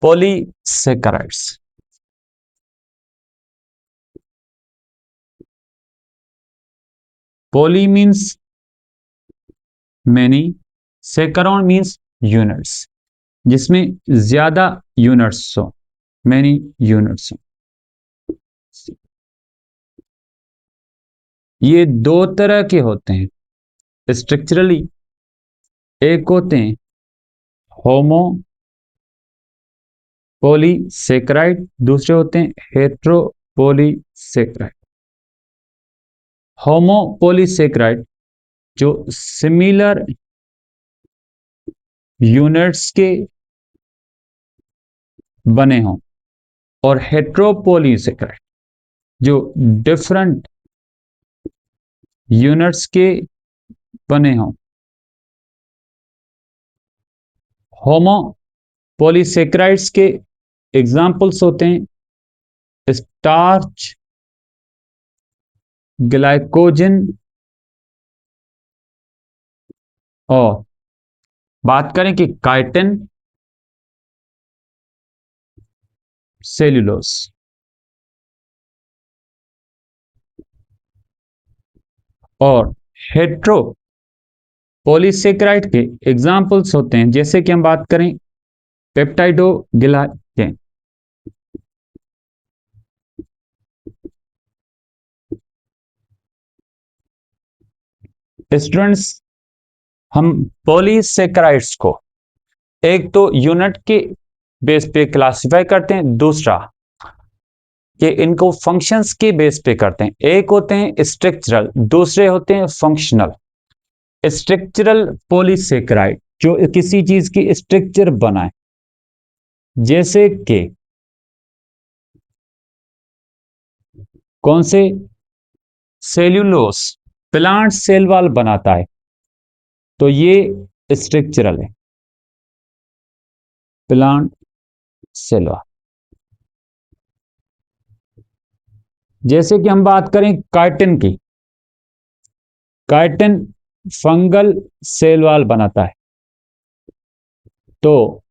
Polysaccharides. Poly means many, saccharon means units, जिसमें ज्यादा units हो, मैनी यूनिट्स हो। ये दो तरह के होते हैं स्ट्रक्चरली। एक होते हैं होमो पॉलीसेकेराइड, दूसरे होते हैं हेट्रो पॉलीसेकेराइड। होमो पॉलीसेकेराइड जो सिमिलर यूनिट्स के बने हों, और हेट्रोपॉलीसेकेराइड जो डिफरेंट यूनिट्स के बने हों। होमो पॉलीसेकेराइड्स के एग्जाम्पल्स होते हैं स्टार्च, ग्लाइकोजन, और बात करें कि काइटिन, सेल्यूलोज। और हेट्रो पॉलीसेकेराइड के एग्जाम्पल्स होते हैं, जैसे कि हम बात करें पेप्टाइडोग्लाइकेन। स्टूडेंट्स, हम पॉलीसेकेराइड्स को एक तो यूनिट के बेस पे क्लासिफाई करते हैं, दूसरा कि इनको फंक्शंस के बेस पे करते हैं। एक होते हैं स्ट्रक्चरल, दूसरे होते हैं फंक्शनल। स्ट्रक्चरल पॉलीसेकेराइड जो किसी चीज की स्ट्रक्चर बनाए, जैसे कि कौन से, सेल्यूलोस प्लांट सेल वॉल बनाता है, तो ये स्ट्रक्चरल है, प्लांट सेल वॉल। जैसे कि हम बात करें काइटिन की, काइटिन फंगल सेल वॉल बनाता है, तो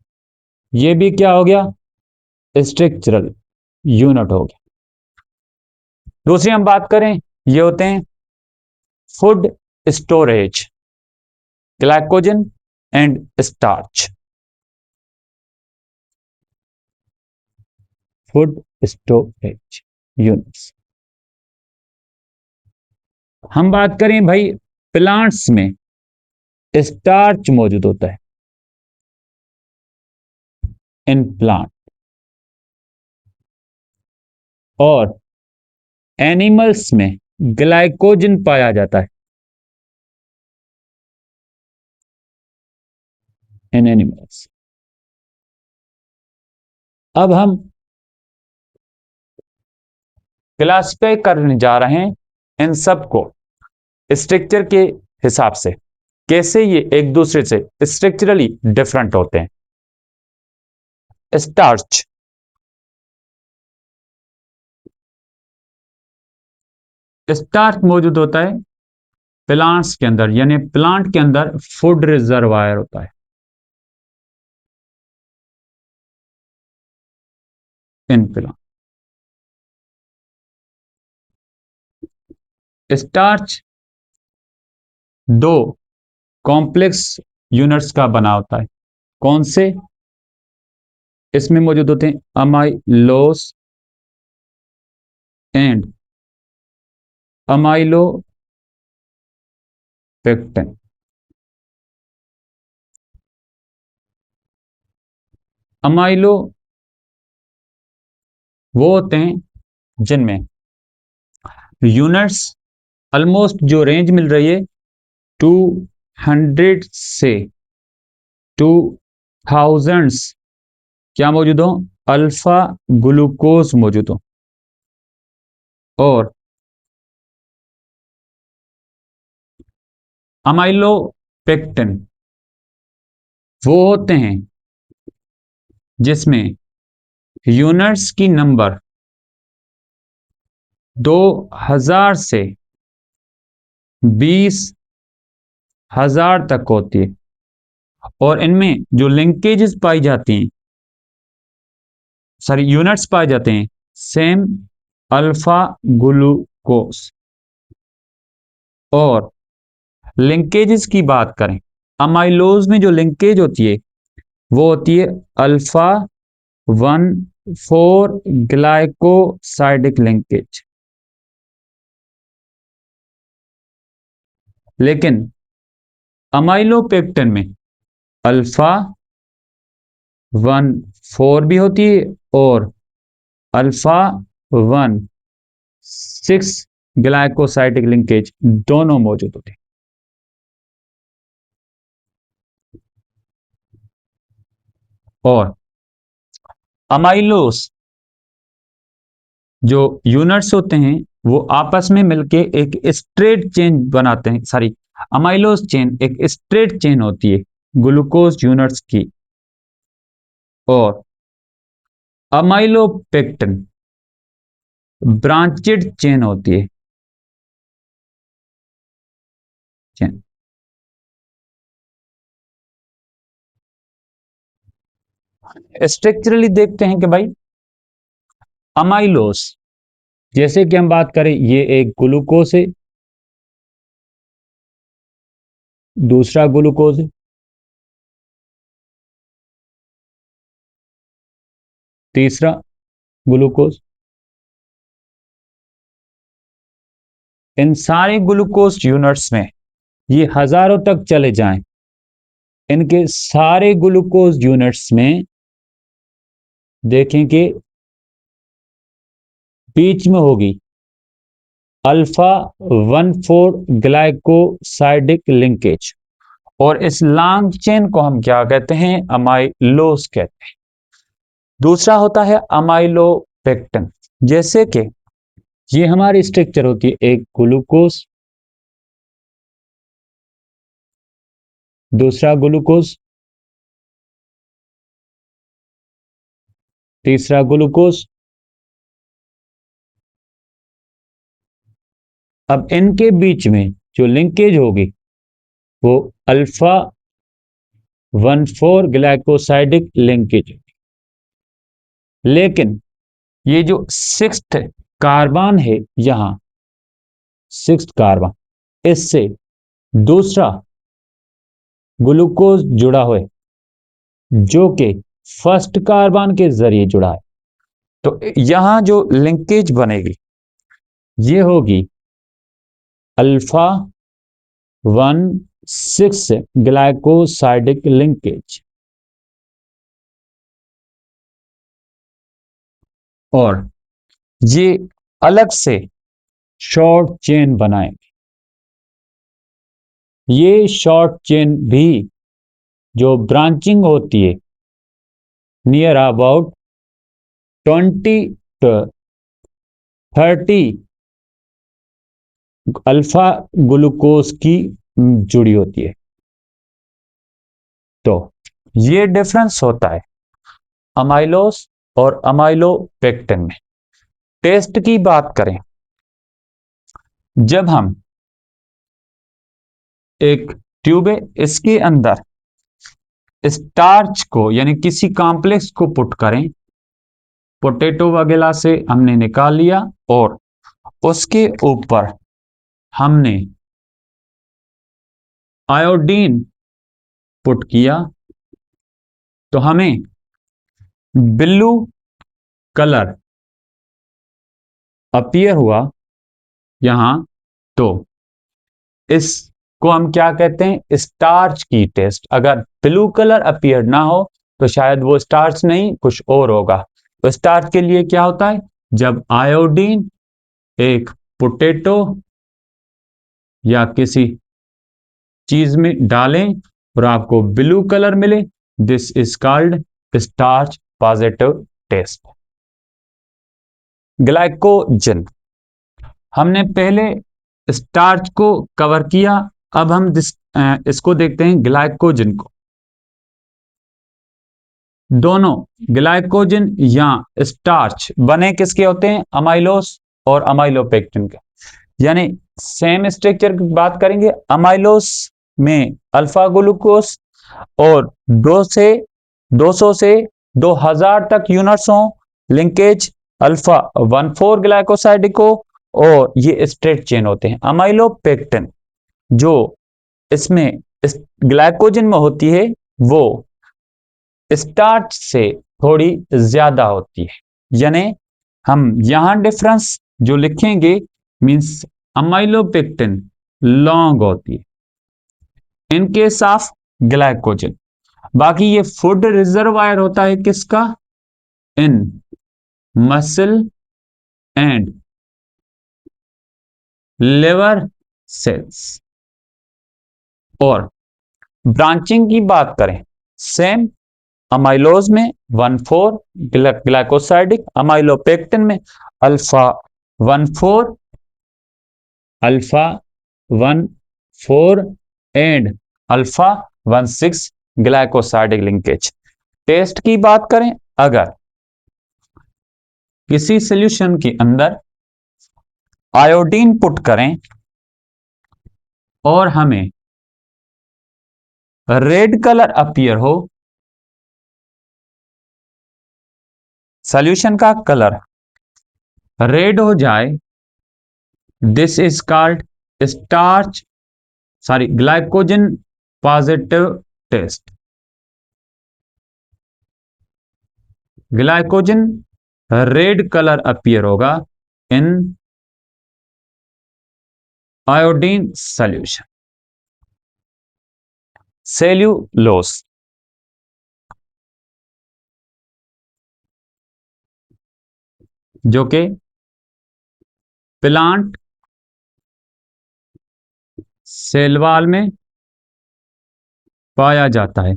ये भी क्या हो गया, स्ट्रक्चरल यूनिट हो गया। दूसरी हम बात करें, ये होते हैं food storage, glycogen and starch. Food storage units. हम बात करें भाई, प्लांट्स में स्टार्च मौजूद होता है इन प्लांट, और एनिमल्स में ग्लाइकोजन पाया जाता है इन एनिमल्स। अब हम क्लासिफाई करने जा रहे हैं इन सब को स्ट्रक्चर के हिसाब से, कैसे ये एक दूसरे से स्ट्रक्चरली डिफरेंट होते हैं। स्टार्च, स्टार्च मौजूद होता है प्लांट्स के अंदर, यानी प्लांट के अंदर फूड रिजर्वायर होता है इन प्लांट। स्टार्च दो कॉम्प्लेक्स यूनिट्स का बना होता है। कौन से, इसमें मौजूद होते हैं अमाइलोस एंड अमाइलो पेक्टिन। अमाइलो वो होते हैं जिनमें यूनिट्स ऑलमोस्ट जो रेंज मिल रही है 200 से 2000 क्या मौजूद हो, अल्फा ग्लूकोज मौजूद हो। और अमाइलो पेक्टिन वो होते हैं जिसमें यूनिट्स की नंबर 2000 से 20,000 तक होती है, और इनमें जो लिंकेजेस पाई जाती हैं सॉरी यूनिट्स पाए जाते हैं सेम अल्फा ग्लूकोज। और लिंकेजेस की बात करें, अमाइलोज में जो लिंकेज होती है वो होती है अल्फा 1,4 ग्लाइकोसाइडिक लिंकेज। लेकिन अमाइलोपेक्टिन में अल्फा 1,4 भी होती है और अल्फा 1,6 ग्लाइकोसाइडिक लिंकेज दोनों मौजूद होते हैं। और अमाइलोस जो यूनिट्स होते हैं वो आपस में मिलके एक स्ट्रेट चेन बनाते हैं। सॉरी, अमाइलोस चेन एक स्ट्रेट चेन होती है ग्लूकोज यूनिट्स की। और अमाइलोपेक्टिन ब्रांचेड चेन होती है। चेन स्ट्रक्चरली देखते हैं कि भाई अमाइलोस, जैसे कि हम बात करें ये एक ग्लूकोज है, दूसरा ग्लूकोज है, तीसरा ग्लूकोज। इन सारे ग्लूकोज यूनिट्स में ये हजारों तक चले जाएं, इनके सारे ग्लूकोज यूनिट्स में देखें कि बीच में होगी अल्फा 1,4 ग्लाइकोसाइडिक लिंकेज। और इस लॉन्ग चेन को हम क्या कहते हैं? अमाइलोस कहते हैं। दूसरा होता है अमाइलोपेक्टिन। जैसे कि ये हमारी स्ट्रक्चर होती है, एक ग्लूकोज, दूसरा ग्लूकोज, तीसरा ग्लूकोज। अब इनके बीच में जो लिंकेज होगी वो अल्फा 1,4 ग्लाइकोसाइडिक लिंकेज। लेकिन ये जो सिक्स्थ कार्बन है, यहां सिक्स्थ कार्बन, इससे दूसरा ग्लूकोज जुड़ा हुआ है जो कि फर्स्ट कार्बन के जरिए जुड़ा है। तो यहां जो लिंकेज बनेगी ये होगी अल्फा 1,6 ग्लाइकोसाइडिक लिंकेज। और ये अलग से शॉर्ट चेन बनाएंगे। ये शॉर्ट चेन भी जो ब्रांचिंग होती है near about 20 to 30 alpha glucose की जुड़ी होती है। तो ये डिफरेंस होता है अमाइलोस और अमाइलोपेक्टिन में। टेस्ट की बात करें, जब हम एक ट्यूब है, इसके अंदर स्टार्च को यानी किसी कॉम्प्लेक्स को पुट करें, पोटैटो वगैरह से हमने निकाल लिया और उसके ऊपर हमने आयोडीन पुट किया, तो हमें ब्लू कलर अपीयर हुआ यहां। तो इसको हम क्या कहते हैं? स्टार्च की टेस्ट। अगर ब्लू कलर अपीयर ना हो तो शायद वो स्टार्च नहीं, कुछ और होगा। तो स्टार्च के लिए क्या होता है? जब आयोडीन एक पोटैटो या किसी चीज में डालें और आपको ब्लू कलर मिले, this is called starch positive test. Glycogen, हमने पहले स्टार्च को कवर किया, अब हम इसको देखते हैं ग्लाइकोजन को। दोनों ग्लाइकोजन या स्टार्च बने किसके होते हैं? अमाइलोस और अमाइलोपेक्टिन के। यानी सेम स्ट्रक्चर की बात करेंगे, अमाइलोस में अल्फा ग्लूकोज और 200 से 2000 तक यूनिट्स हों, लिंकेज अल्फा 1,4 ग्लाइकोसाइडिको, और ये स्ट्रेट चेन होते हैं। अमाइलोपेक्टिन जो इसमें इस ग्लाइकोजन में होती है वो स्टार्च से थोड़ी ज्यादा होती है, यानी हम यहां डिफरेंस जो लिखेंगे मींस अमाइलोपेक्टिन लॉन्ग होती है इन केस ऑफ ग्लाइकोजन। बाकी ये फूड रिजर्वायर होता है किसका? In muscle and liver cells. और ब्रांचिंग की बात करें, सेम अमाइलोज में 1,4 ग्लाइकोसाइडिक, अमाइलोपेक्टिन में alpha 1,4 alpha 1,4 and alpha 1,6 glycosidic linkage. Test की बात करें, अगर किसी सॉल्यूशन के अंदर आयोडीन पुट करें और हमें रेड कलर अपीयर हो, सॉल्यूशन का कलर रेड हो जाए, this is called starch glycogen positive test. Glycogen red colour appear होगा इन आयोडीन सॉल्यूशन। सेल्यूलोस जो कि प्लांट सेल वॉल में पाया जाता है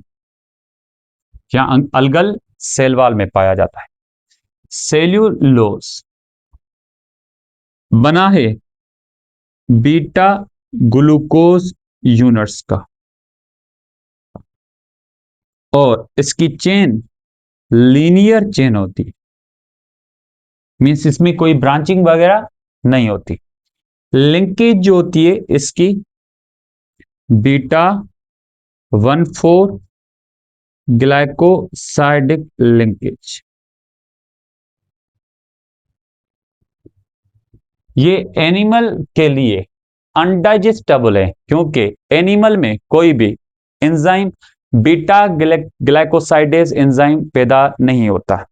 या अलगल सेल वॉल में पाया जाता है। सेल्यूलोस बना है बीटा ग्लूकोज यूनिट्स का, और इसकी चेन लीनियर चेन होती है, मीन्स इसमें कोई ब्रांचिंग वगैरह नहीं होती। लिंकेज जो होती है इसकी बीटा 1,4 ग्लाइकोसाइडिक लिंकेज। ये एनिमल के लिए अनडाइजेस्टेबल है क्योंकि एनिमल में कोई भी एंजाइम बीटा ग्लाइकोसाइडेज एंजाइम पैदा नहीं होता।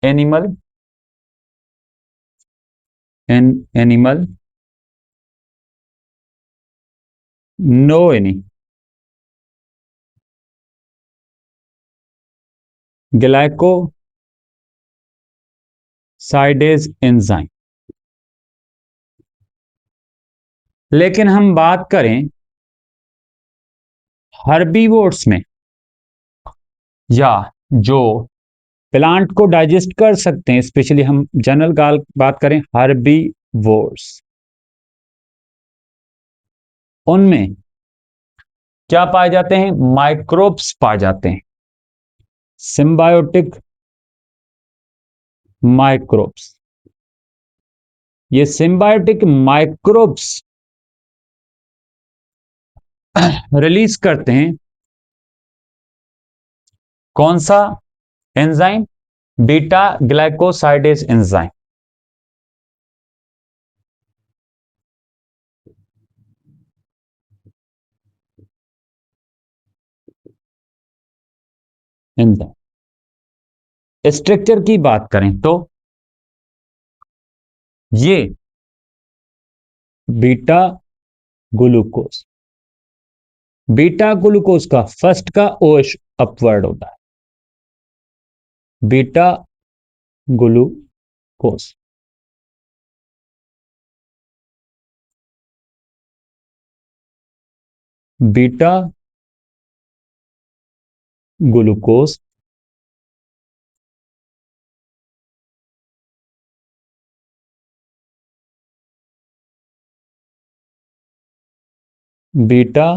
Animal animal no any glycosidase enzyme. लेकिन हम बात करें हर्बीवोर्स में, या जो प्लांट को डाइजेस्ट कर सकते हैं, स्पेशली हम जनरल बात करें हर्बीवोर्स, उनमें क्या पाए जाते हैं? माइक्रोब्स पाए जाते हैं, सिम्बायोटिक माइक्रोब्स। ये सिम्बायोटिक माइक्रोब्स रिलीज करते हैं कौन सा enzyme? Beta glycosidase enzyme. Enzyme structure की बात करें तो ये बीटा ग्लूकोज, बीटा ग्लूकोज का फर्स्ट का ओएच अपवर्ड होता है, beta glucose. Beta glucose beta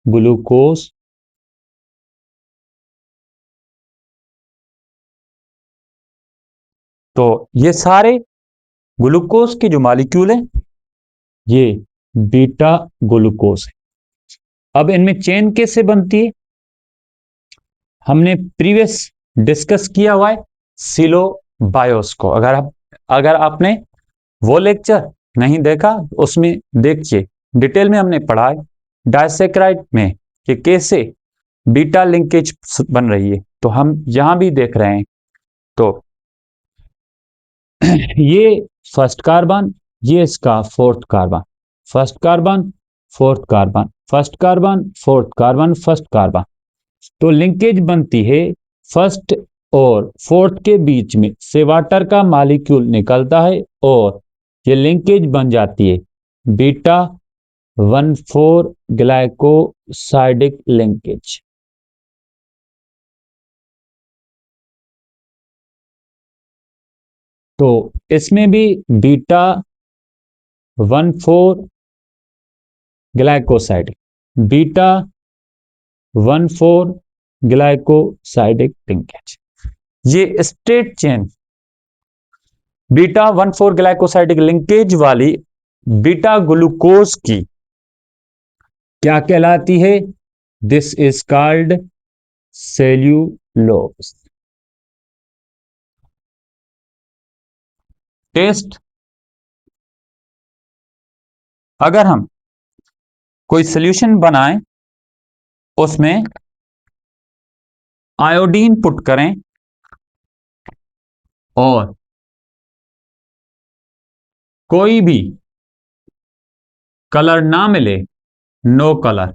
glucose तो ये सारे ग्लूकोज के जो मॉलिक्यूल हैं ये बीटा ग्लूकोज है। अब इनमें चेन कैसे बनती है? हमने प्रीवियस डिस्कस किया हुआ है सिलो बायोस को। अगर आपने वो लेक्चर नहीं देखा उसमें देखिए, डिटेल में हमने पढ़ा है डाइसैकेराइड में कि कैसे बीटा लिंकेज बन रही है, तो हम यहां भी देख रहे हैं। तो ये फर्स्ट कार्बन, ये इसका fourth carbon, first carbon fourth carbon, first carbon fourth carbon, first carbon. तो लिंकेज बनती है फर्स्ट और फोर्थ के बीच में से वाटर का मॉलिक्यूल निकलता है और ये लिंकेज बन जाती है बीटा 1,4 ग्लाइकोसाइडिक लिंकेज। तो इसमें भी beta 1,4 glycosidic, beta 1,4 glycosidic linkage, ये straight chain beta 1,4 glycosidic linkage वाली बीटा ग्लूकोज की क्या कहलाती है? This is called cellulose. Test, अगर हम कोई सॉल्यूशन बनाएं उसमें आयोडीन पुट करें और कोई भी कलर ना मिले, नो कलर,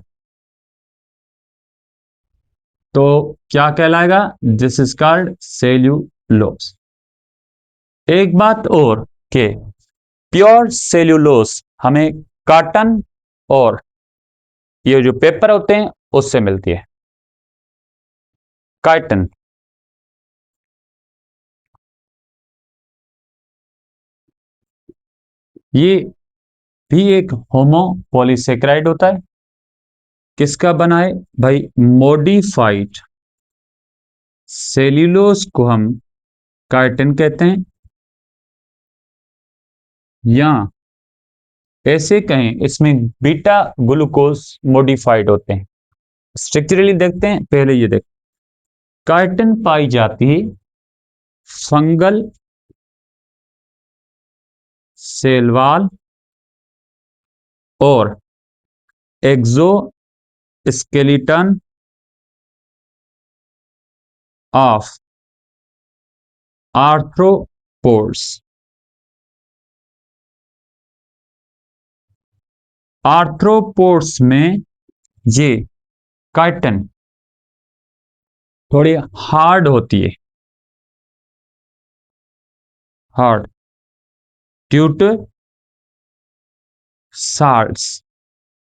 तो क्या कहलाएगा? This is called cellulose. एक बात और के प्योर सेल्यूलोज हमें कॉटन और ये जो पेपर होते हैं उससे मिलती है, काइटन। ये भी एक होमोपॉलीसेकेराइड होता है। किसका बना है भाई? मॉडिफाइड सेल्यूलोज को हम काइटिन कहते हैं, या ऐसे कहें इसमें बीटा ग्लूकोज मॉडिफाइड होते हैं। स्ट्रक्चरली देखते हैं, पहले ये देख, काइटिन पाई जाती है फंगल सेल वॉल और एक्सोस्केलेटन ऑफ आर्थ्रोपोड्स। आर्थ्रोपोड्स में ये काइटिन थोड़ी हार्ड होती है, हार्ड ड्यू टू साल्ट्स,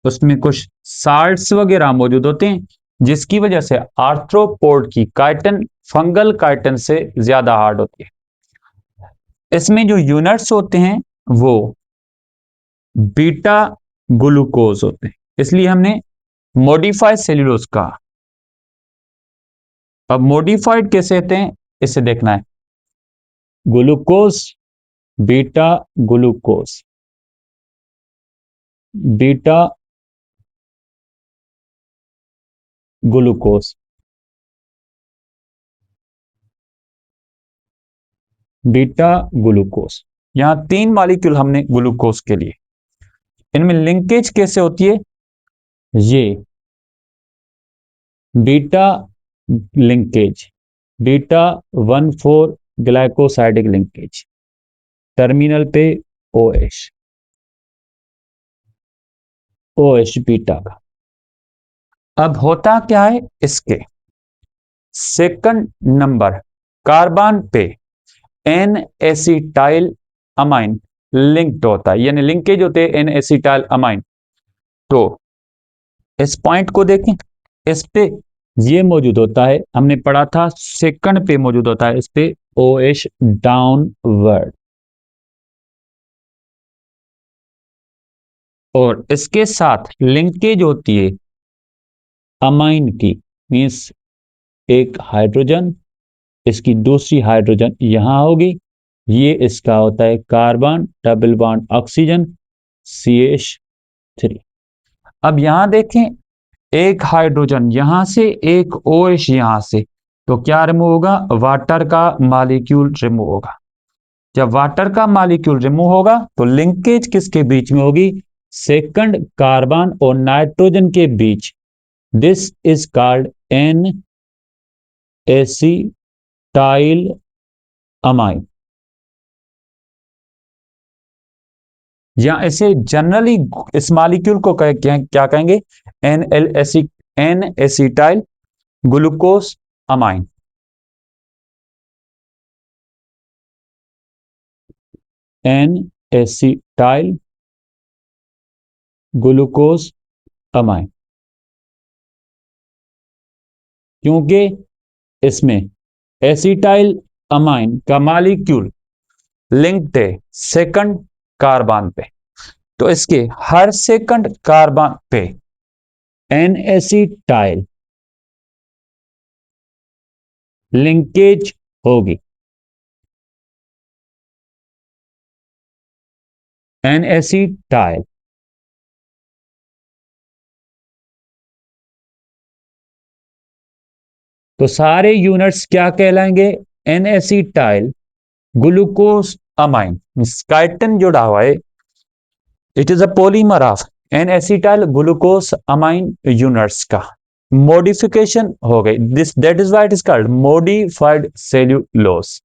उसमें कुछ साल्ट्स वगैरह मौजूद होते हैं जिसकी वजह से आर्थ्रोपोड की काइटिन फंगल काइटिन से ज्यादा हार्ड होती है। इसमें जो यूनिट्स होते हैं वो बीटा ग्लूकोज होते हैं, इसलिए हमने मॉडिफाइड सेल्यूलोज कहा। अब मॉडिफाइड कैसे कहते हैं इसे देखना है। Glucose, beta glucose, beta glucose, beta glucose, यहां 3 मॉलिक्यूल हमने ग्लूकोज के लिए। इनमें लिंकेज कैसे होती है? ये beta linkage, beta 1,4 glycosidic linkage, terminal पे OH, OH बीटा का। अब होता क्या है, इसके सेकंड नंबर कार्बन पे एन एसिटाइल अमाइन लिंक्ड होता है, यानी लिंकेज होते हैं एन एसिटाइल अमाइन। तो इस पॉइंट को देखें, इस पे ये मौजूद होता है, हमने पढ़ा था सेकंड पे मौजूद होता है, इस पे OH डाउनवर्ड, और इसके साथ लिंकेज होती है अमाइन की, मींस एक हाइड्रोजन, इसकी दूसरी हाइड्रोजन यहां होगी, ये इसका होता है carbon double bond oxygen CH3। अब यहां देखें, एक हाइड्रोजन यहां से, एक OH यहां से, तो क्या रिमूव होगा? वाटर का मॉलिक्यूल रिमूव होगा। जब वाटर का मॉलिक्यूल रिमूव होगा तो लिंकेज किसके बीच में होगी? सेकंड कार्बन और नाइट्रोजन के बीच। This is called N acetyl amine, या इसे जनरली इस मॉलिक्यूल को क्या कहेंगे? N acetyl glucose amine. N acetyl glucose amine, क्योंकि इसमें एसिटाइल अमाइन का मॉलिक्यूल लिंक्ड है सेकंड कार्बन पे, तो इसके हर सेकंड कार्बन पे एन एसिटाइल लिंकेज होगी। एन एसिटाइल, तो सारे यूनिट्स क्या कहलाएंगे? N acetyl glucose amine. Chitin जुड़ा हुआ है, it is a polymer of N acetyl glucose amine units का मॉडिफिकेशन हो गई, this that is why it is called modified cellulose.